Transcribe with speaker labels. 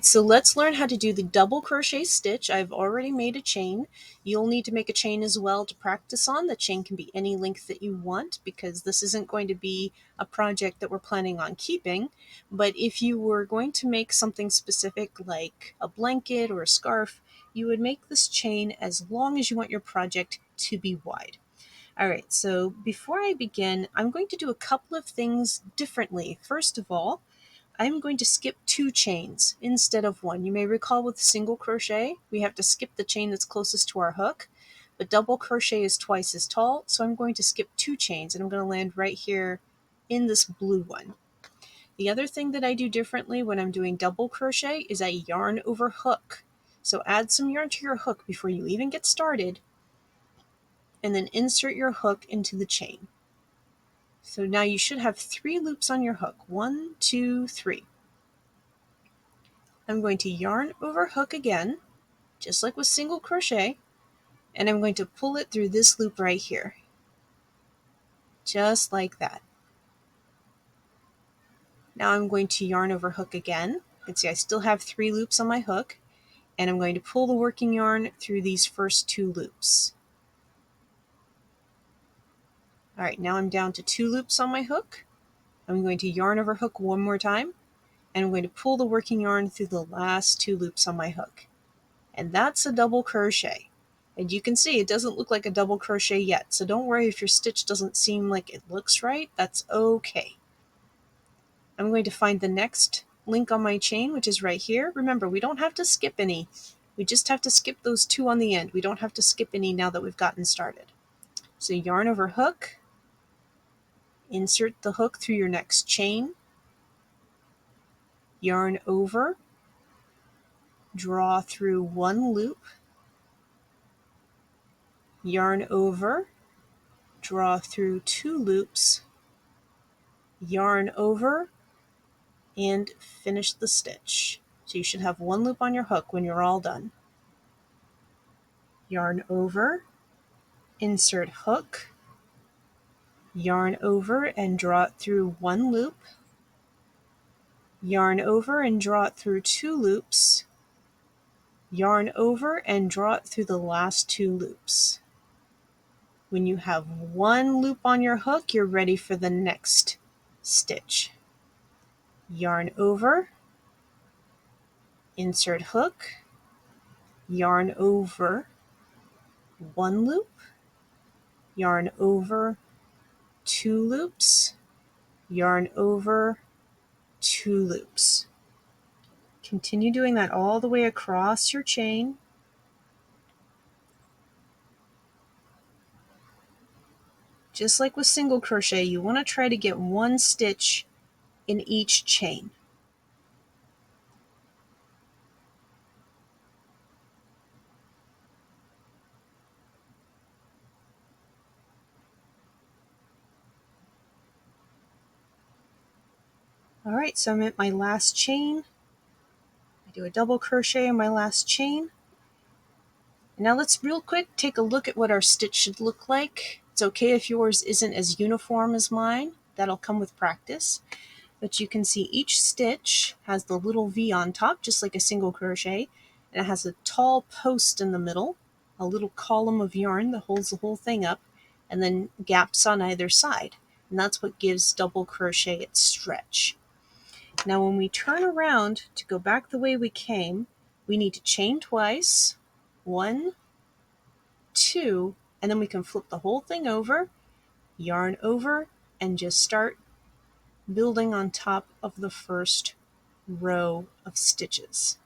Speaker 1: Alright, so let's learn how to do the double crochet stitch. I've already made a chain. You'll need to make a chain as well to practice on. The chain can be any length that you want because this isn't going to be a project that we're planning on keeping. But if you were going to make something specific like a blanket or a scarf, you would make this chain as long as you want your project to be wide. Alright, so before I begin, I'm going to do a couple of things differently. First of all, I'm going to skip 2 chains instead of 1. You may recall with single crochet, we have to skip the chain that's closest to our hook, but double crochet is twice as tall, so I'm going to skip 2 chains, and I'm going to land right here in this blue one. The other thing that I do differently when I'm doing double crochet is I yarn over hook. So add some yarn to your hook before you even get started, and then insert your hook into the chain. So now you should have 3 loops on your hook. 1, 2, 3. I'm going to yarn over hook again, just like with single crochet, and I'm going to pull it through this loop right here, just like that. Now I'm going to yarn over hook again. You can see I still have 3 loops on my hook, and I'm going to pull the working yarn through these first 2 loops. All right, now I'm down to 2 loops on my hook. I'm going to yarn over hook one more time, and I'm going to pull the working yarn through the last 2 loops on my hook. And that's a double crochet. And you can see it doesn't look like a double crochet yet, so don't worry if your stitch doesn't seem like it looks right, that's okay. I'm going to find the next link on my chain, which is right here. Remember, we don't have to skip any. We just have to skip those 2 on the end. We don't have to skip any now that we've gotten started. So yarn over hook, insert the hook through your next chain, yarn over, draw through 1 loop, yarn over, draw through 2 loops, yarn over, and finish the stitch. So you should have 1 loop on your hook when you're all done. Yarn over, insert hook, yarn over and draw it through 1 loop, yarn over and draw it through 2 loops, yarn over and draw it through the last 2 loops. When you have 1 loop on your hook, you're ready for the next stitch. Yarn over, insert hook, yarn over, 1 loop, yarn over, 2 loops, yarn over, 2 loops. Continue doing that all the way across your chain. Just like with single crochet, you want to try to get 1 stitch in each chain. Alright, so I'm at my last chain. I do a double crochet in my last chain. Now let's real quick take a look at what our stitch should look like. It's okay if yours isn't as uniform as mine. That'll come with practice. But you can see each stitch has the little V on top, just like a single crochet, and it has a tall post in the middle, a little column of yarn that holds the whole thing up, and then gaps on either side. And that's what gives double crochet its stretch. Now when we turn around to go back the way we came, we need to chain twice, 1, 2, and then we can flip the whole thing over, yarn over, and just start building on top of the first row of stitches.